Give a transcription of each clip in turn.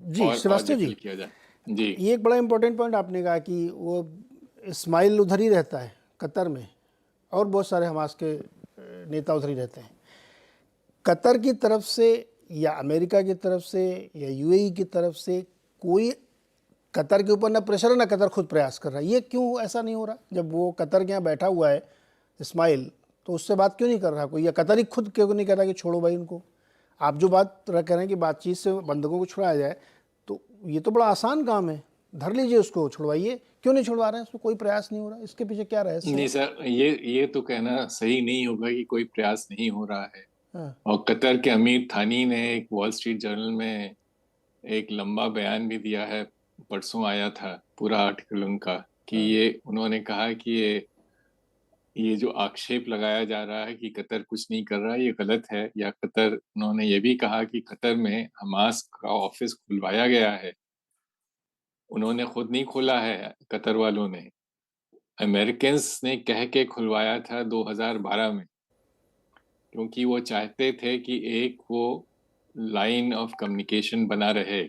जी और श्रीवास्तव जटिल जी, किया जाए। जी ये एक बड़ा इंपॉर्टेंट पॉइंट आपने कहा कि वो इस्माइल उधर ही रहता है कतर में, और बहुत सारे हमास के नेता उधर ही रहते हैं। कतर की तरफ से या अमेरिका की तरफ से या यूएई की तरफ से कोई कतर के ऊपर ना प्रेशर है ना कतर खुद प्रयास कर रहा है, ये क्यों ऐसा नहीं हो रहा? जब वो कतर के यहाँ बैठा हुआ है इस्माइल, तो उससे बात क्यों नहीं कर रहा कोई, या कतर ही खुद क्यों नहीं कह रहा कि छोड़ो भाई उनको? आप जो बात कह रहे हैं कि बातचीत से बंधकों को छुड़ाया जाए, तो ये तो बड़ा आसान काम है, धर लीजिए उसको, छुड़वाइए। क्यों नहीं छुड़वा रहे हैं उसको? कोई प्रयास नहीं हो रहा, इसके पीछे क्या रहस्य नहीं है? सर, ये तो कहना सही नहीं होगा कि कोई प्रयास नहीं हो रहा है। हाँ। और कतर के अमीर थानी ने एक वॉल स्ट्रीट जर्नल में एक लंबा बयान भी दिया है, परसों आया था पूरा आर्टिकल उनका, कि हाँ। ये उन्होंने कहा कि ये जो आक्षेप लगाया जा रहा है कि कतर कुछ नहीं कर रहा है, ये गलत है। या कतर, उन्होंने ये भी कहा कि कतर में हमास का ऑफिस खुलवाया गया है, उन्होंने खुद नहीं खोला है, कतर वालों ने, अमेरिकन्स ने कह के खुलवाया था 2012 में, क्योंकि वो चाहते थे कि एक वो लाइन ऑफ कम्युनिकेशन बना रहे।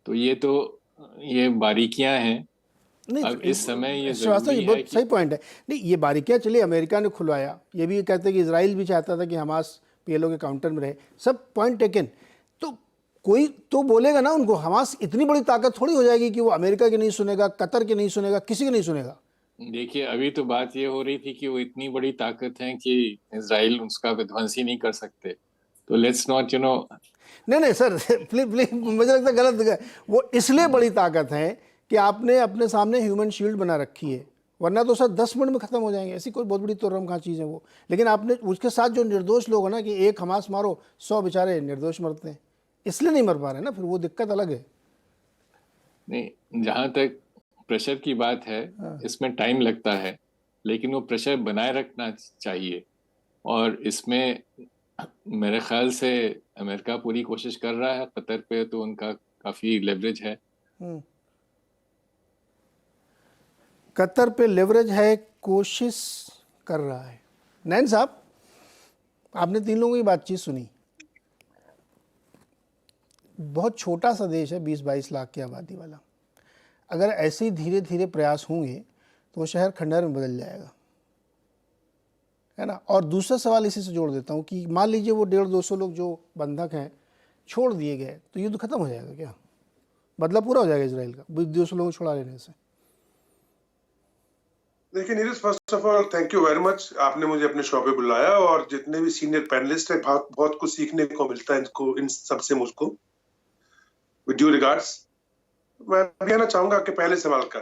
तो ये बारीकियां हैं। नहीं, अब इस समय ये श्रीवास्तव जी जरूरी है बहुत कि सही पॉइंट है। नहीं, ये बारीकियां चलिए अमेरिका ने खुलवाया, ये भी कहते हैं कि इसराइल भी चाहता था कि हमास पीएलओ के काउंटर में रहे, सब पॉइंट टेकन। तो कोई तो बोलेगा ना उनको, हमास इतनी बड़ी ताकत थोड़ी हो जाएगी कि वो अमेरिका की नहीं सुनेगा, कतर की नहीं सुनेगा, किसी की नहीं सुनेगा। देखिए, अभी तो बात ये हो रही थी कि वो इतनी बड़ी ताकत है कि इसराइल उसका विध्वंस ही नहीं कर सकते। तो लेट्स नॉट नहीं नहीं सर, प्लीज प्लीज, मुझे लगता है गलत। वो इसलिए बड़ी ताकत है कि आपने अपने सामने ह्यूमन शील्ड बना रखी है, वरना तो सर 10 मिनट में खत्म हो जाएंगे, ऐसी कोई बहुत बड़ी तोरम कहाँ चीज़ है वो। लेकिन आपने उसके साथ जो निर्दोष लोग हैं ना, कि एक हमास मारो 100 बेचारे निर्दोष मरते हैं, इसलिए नहीं मर पा रहे ना, फिर वो दिक्कत अलग है। नहीं, जहां तक प्रेशर की बात है, इसमें टाइम लगता है, लेकिन वो प्रेशर बनाए रखना चाहिए। और इसमें मेरे ख्याल से अमेरिका पूरी कोशिश कर रहा है, कतर पे तो उनका काफी लेवरेज है। कतर पे लेवरेज है, कोशिश कर रहा है। नैन साहब, आपने तीन लोगों की बातचीत सुनी, बहुत छोटा सा देश है, 20-22 लाख की आबादी वाला। अगर ऐसे ही धीरे धीरे प्रयास होंगे तो वो शहर खंडहर में बदल जाएगा, है ना। और दूसरा सवाल इसी से जोड़ देता हूँ कि मान लीजिए वो 150-200 लोग जो बंधक हैं छोड़ दिए गए, तो युद्ध खत्म हो जाएगा क्या? बदला पूरा हो जाएगा इसराइल का 200 लोगों को छोड़ा लेने से? देखिए Neeraj, first of all thank you very much, आपने मुझे अपने शो पे बुलाया, और जितने भी सीनियर पैनलिस्ट हैं, बहुत बहुत कुछ सीखने को मिलता है इनको, इन सबसे मुझको, विद ड्यू रिगार्ड्स। मैं कहना चाहूंगा कि पहले सवाल का,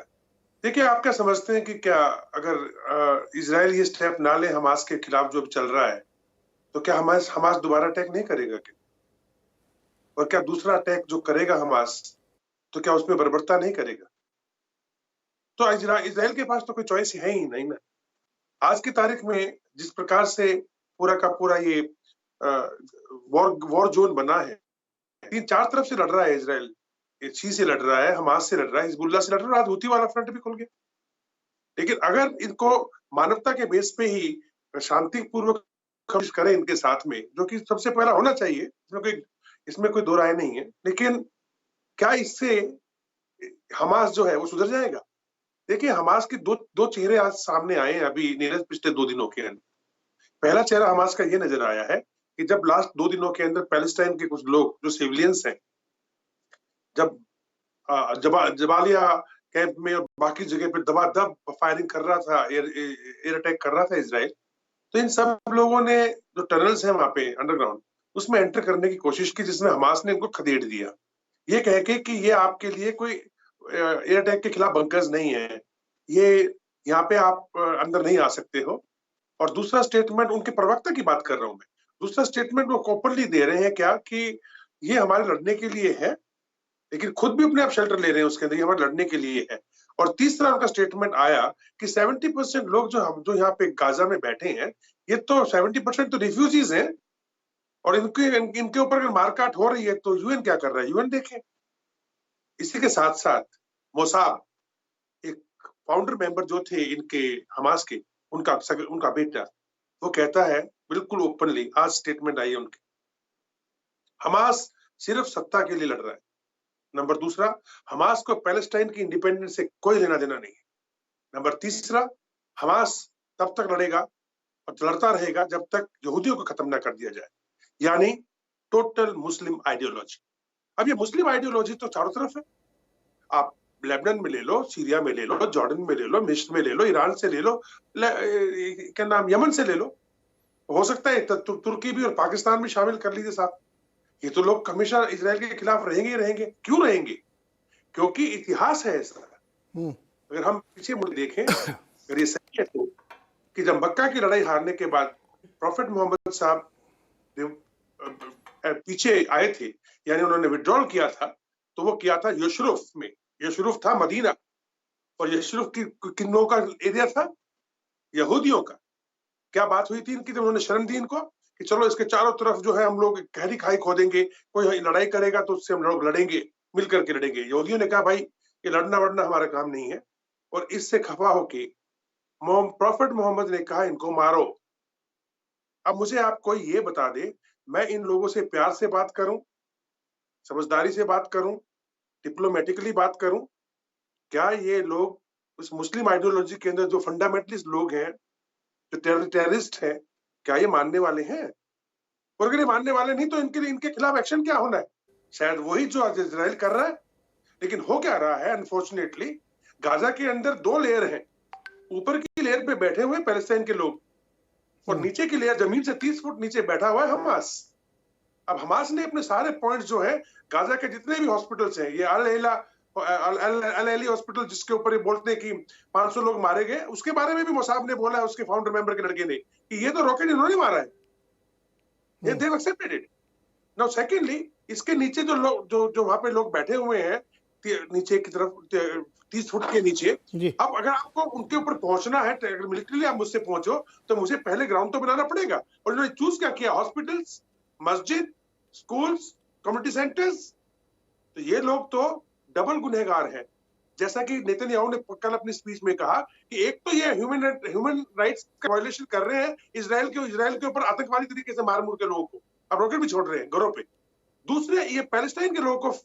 देखिए आप क्या समझते हैं कि क्या अगर इजराइल ये स्टेप ना ले हमास के खिलाफ जो चल रहा है, तो क्या हमास हमास दोबारा अटैक नहीं करेगा क्या? और क्या दूसरा अटैक जो करेगा हमास, तो क्या उसमें बर्बरता नहीं करेगा? तो इजराइल के पास तो कोई चॉइस है ही नहीं ना। आज की तारीख में जिस प्रकार से पूरा का पूरा ये वॉर जोन बना है, तीन चार तरफ से लड़ रहा है इजराइल, शी से लड़ रहा है, हमास से लड़ रहा है, हिजबुल्लाह से लड़ रहा है, हूती वाला फ्रंट भी खुल गया। लेकिन अगर इनको मानवता के बेस पे ही शांतिपूर्वक कोशिश करें इनके साथ में, जो कि सबसे पहला होना चाहिए, इसमें कोई दो राय नहीं है, लेकिन क्या इससे हमास जो है वो सुधर जाएगा? देखिए हमास के दो दो चेहरे आज सामने आए हैं अभी नीरज, पिछले 2 दिनों के अंदर। पहला चेहरा हमास का ये नजर आया है कि जब लास्ट 2 दिनों के अंदर पैलेस्टाइन के कुछ लोग जो सिविलियंस हैं, जब जबालिया कैंप में और बाकी जगह पे दबादब फायरिंग कर रहा था, एयर अटैक कर रहा था इजराइल, तो इन सब लोगों ने जो टनल्स हैं वहां पे अंडरग्राउंड, उसमें एंटर करने की कोशिश की, जिसमें हमास ने उनको खदेड़ दिया, ये कह के कि ये आपके लिए कोई एयर अटैक के खिलाफ बंकर्स नहीं है, ये यहाँ पे आप अंदर नहीं आ सकते हो। और दूसरा स्टेटमेंट, उनके प्रवक्ता की बात कर रहा हूं मैं, दूसरा स्टेटमेंट वो ओपनली दे रहे हैं क्या कि ये हमारे लड़ने के लिए है, लेकिन खुद भी अपने आप शेल्टर ले रहे हैं उसके अंदर, ये हमारे लड़ने के लिए है। और तीसरा उनका स्टेटमेंट आया कि 70% लोग जो यहाँ पे गाजा में बैठे हैं, ये तो 70% तो रिफ्यूजीज हैं, और इनके ऊपर अगर मारकाट हो रही है तो यूएन क्या कर रहा है, यूएन देखे। इसी के साथ साथ मोसाद, एक फाउंडर मेंबर जो थे इनके हमास के, उनका बेटा, वो कहता है बिल्कुल ओपनली, आज स्टेटमेंट आई है उनकी, हमास सिर्फ सत्ता के लिए लड़ रहा है, नंबर दूसरा, हमास को पैलेस्टाइन की इंडिपेंडेंस से कोई लेना देना नहीं है। नंबर तीसरा, हमास तब तक लड़ेगा और लड़ता रहेगा जब तक यहूदियों को खत्म ना कर दिया जाए, यानी टोटल मुस्लिम आइडियोलॉजी। अब ये मुस्लिम आइडियोलॉजी तो चारों तरफ है, आप लेबनान में ले लो, सीरिया में ले लो, जॉर्डन में ले लो, मिस्र में ले लो, ईरान से ले लो, क्या नाम, यमन से ले लो, हो सकता है तुर्की भी और पाकिस्तान भी शामिल कर लीजिए साथ। ये तो लोग हमेशा इजराइल के खिलाफ रहेंगे ही रहेंगे। क्यों रहेंगे? क्योंकि इतिहास है ऐसा। अगर हम पीछे मुड़ देखें, अगर ये सही है तो, कि जब मक्का की लड़ाई हारने के बाद प्रॉफेट मोहम्मद साहब पीछे आए थे, यानी उन्होंने विड्रॉल किया था, तो वो किया था यशरुफ में। यशरुफ था मदीना, और यशरुफ की किन लोगों का एरिया था? यहूदियों का। क्या बात हुई थी इनकी जब उन्होंने शरण दी इनको कि चलो इसके चारों तरफ जो है हम लोग गहरी खाई खोदेंगे, कोई लड़ाई करेगा तो उससे हम लोग लड़ेंगे, मिल करके लड़ेंगे। यहूदियों ने कहा भाई ये लड़ना वड़ना हमारा काम नहीं है, और इससे खफा होके प्रॉफेट मोहम्मद ने कहा इनको मारो। अब मुझे आप कोई ये बता दे, मैं इन लोगों से प्यार से बात करूं, समझदारी से बात करूं, डिप्लोमेटिकली बात करूं, क्या ये लोग उस मुस्लिम आइडियोलॉजी के अंदर जो फंडामेंटलिस्ट लोग हैं, जो टेररिस्ट हैं, क्या ये मानने वाले हैं? और अगर ये मानने वाले नहीं तो इनके खिलाफ एक्शन क्या होना है? शायद वही जो आज इजराइल कर रहा है। लेकिन हो क्या रहा है, अनफॉर्चुनेटली गाजा के अंदर दो लेयर हैं। ऊपर की लेयर पे बैठे हुए पैलेस्टाइन के लोग, और नीचे की लेयर जमीन से 30 फुट नीचे बैठा हुआ है हमास। अब हमास ने अपने सारे पॉइंट्स जो है, गाजा के जितने भी हॉस्पिटल्स हैं, ये अल अली हॉस्पिटल जिसके ऊपर ये बोलते हैं कि 500 लोग मारे गए, उसके बारे में भी मोसाद ने बोला है, उसके फाउंडर मेंबर के लड़के ने, कि ये तो रॉकेट इन्होंने मारा है। ये they accepted it. Now secondly, इसके नीचे जो लोग जो वहां पे लोग बैठे हुए हैं नीचे की तरफ 30 फुट के नीचे, अब अगर आपको उनके ऊपर पहुंचना है, अगर मिलिट्रीली आप मुझसे पहुंचो, तो मुझे पहले ग्राउंड तो बनाना पड़ेगा। और इन्होंने चूज क्या किया? हॉस्पिटल्स, मस्जिद, स्कूल्स, कम्युनिटी सेंटर्स। तो ये लोग तो डबल गुनहगार हैं। जैसा कि नेतन्याहू ने कल अपनी स्पीच में कहा कि एक तो ये ह्यूमन राइट्स का वायलेशन कर रहे हैं, इजराइल के ऊपर आतंकवादी तरीके से मार मुर के लोगों को अब रॉकेट भी छोड़ रहे हैं घरों पे। दूसरे, ये पैलेस्टाइन के लोगों को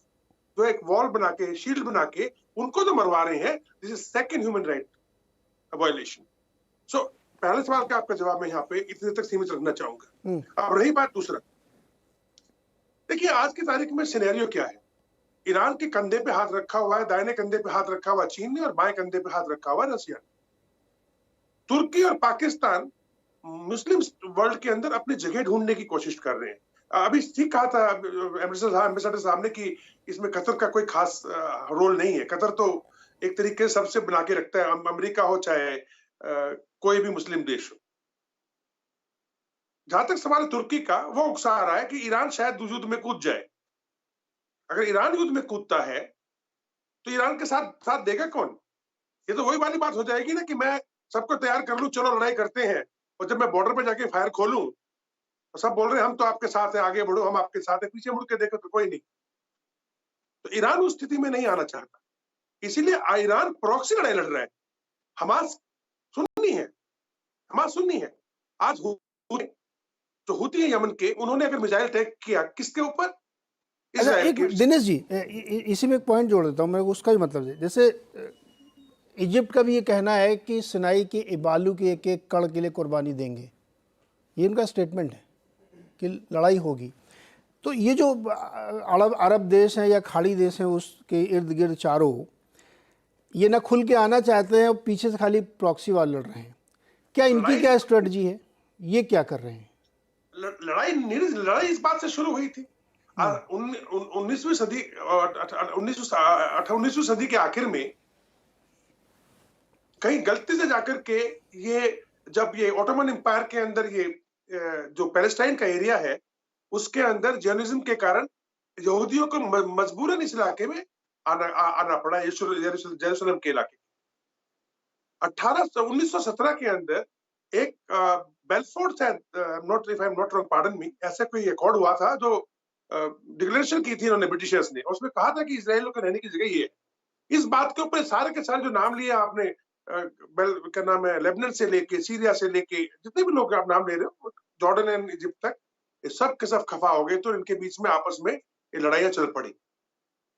जो एक वॉल बना के, शील्ड बना के उनको तो मरवा रहे हैं। This is second human right violation. So पहले सवाल का आपका जवाब मैं यहाँ पे इतने तक सीमित रखना चाहूंगा। अब रही बात दूसरा, देखिए आज की तारीख में सिनेरियो क्या है? ईरान के कंधे पे हाथ रखा हुआ है, दाहिने कंधे पे हाथ रखा हुआ चीन ने, और बाएं कंधे पे हाथ रखा हुआ रसिया ने। तुर्की और पाकिस्तान मुस्लिम वर्ल्ड के अंदर अपनी जगह ढूंढने की कोशिश कर रहे हैं। अभी ठीक कहा था एम्बेसडर साहब ने कि इसमें कतर का कोई खास रोल नहीं है। कतर तो एक तरीके से सबसे बना के रखता है, अमेरिका हो चाहे कोई भी मुस्लिम देश हो। जहां तक सवाल तुर्की का, वो उकसा रहा है कि ईरान शायद युद्ध में कूद जाए। अगर ईरान युद्ध में कूदता है तो ईरान के साथ देगा कौन? ये तो वही वाली बात हो जाएगी ना कि मैं सबको तैयार कर लूं, चलो लड़ाई करते हैं, और जब मैं बॉर्डर पे जाके फायर खोलूं तो सब बोल रहे हैं हम तो आपके साथ हैं, आगे बढ़ो, हम आपके साथ हैं, पीछे मुड़ के देखो तो कोई नहीं। तो ईरान उस स्थिति में नहीं आना चाहता, इसीलिए ईरान प्रॉक्सी लड़ाई लड़ रहा है। हमास सुन्नी है, हमास सुन्नी है। आज जो हुती है यमन के, उन्होंने अगर मिसाइल अटैक किया किसके ऊपर? अच्छा, एक दिनेश जी, इसी में एक पॉइंट जोड़ देता हूँ मैं, उसका भी मतलब है, जैसे इजिप्ट का भी ये कहना है कि सिनाई के बालू के एक एक कण के लिए कुर्बानी देंगे, ये इनका स्टेटमेंट है कि लड़ाई होगी। तो ये जो अरब देश हैं या खाड़ी देश हैं, उसके इर्द गिर्द चारों, ये ना खुल के आना चाहते हैं और पीछे से खाली प्रॉक्सी वार लड़ रहे हैं। क्या इनकी क्या स्ट्रेटजी है, ये क्या कर रहे हैं? लड़ाई इस बात से शुरू हुई थी 19वीं सदी, 19वीं सदी के आखिर में कहीं गलती से जाकर के जब ये ऑटोमन एम्पायर के अंदर ये जो पैलेस्टाइन का एरिया है उसके अंदर जियोनिज्म के कारण यहूदियों को मजबूरन इस इलाके में आना पड़ा, जेरूसलम के इलाके। 1917 के अंदर एक बेलफोर्ड शायद, not if I am not wrong, pardon me, ऐसा कोई अकॉर्ड हुआ था जो डिक्लेरेशन की थी इन्होंने ब्रिटिशर्स ने, उसमें कहा था कि इजराइल को रहने की जगह ये है। इस बात के ऊपर सारे के सारे जो नाम लिए आपने, क्या नाम है, लेबनान से लेके, सीरिया से लेके, जितने भी लोग आप नाम ले रहे हो, जॉर्डन एंड इजिप्ट तक, ये सब के सब खफा हो गए। तो इनके बीच में आपस में ये लड़ाइयां चल पड़ी।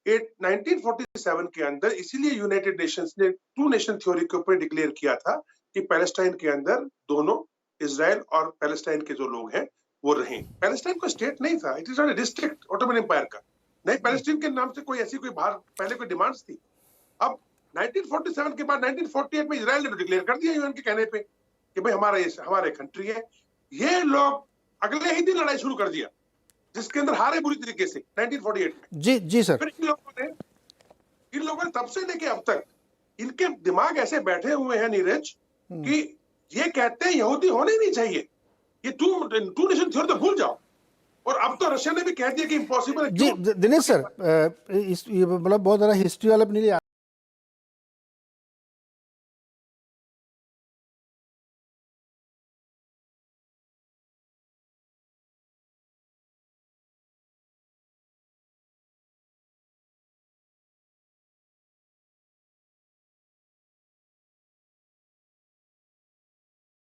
1947 के अंदर इसीलिए यूनाइटेड नेशंस ने टू नेशन थ्योरी के ऊपर डिक्लेयर किया था कि पैलेस्टाइन के अंदर दोनों इजराइल और पैलेस्टाइन के जो लोग हैं वो रहें। पैलेस्टाइन को स्टेट नहीं था, it is not a district Ottoman Empire का, नहीं पैलेस्टाइन के नाम से कोई ऐसी कोई बाहर पहले कोई डिमांड्स थी। अब 1947 के बाद 1948 में इजराइल ने डिक्लेयर कर दिया यूएन के कहने पे कि भाई हमारे कंट्री है। ये लोग अगले ही दिन लड़ाई शुरू कर दिया जिसके अंदर हारे बुरी तरीके से 1948 में। जी सर। फिर इन लोगों ने तब से लेके अब तक इनके दिमाग ऐसे बैठे हुए हैं नीरज कि ये कहते हैं यहूदी होने ही नहीं चाहिए, ये टू नेशन थ्योरी तो भूल जाओ। और अब तो रशिया ने भी कह दिया कि इम्पॉसिबल है। जी दिनेश सर, ये मतलब बहुत ज़्यादा हिस्ट्री वाला अपने लिए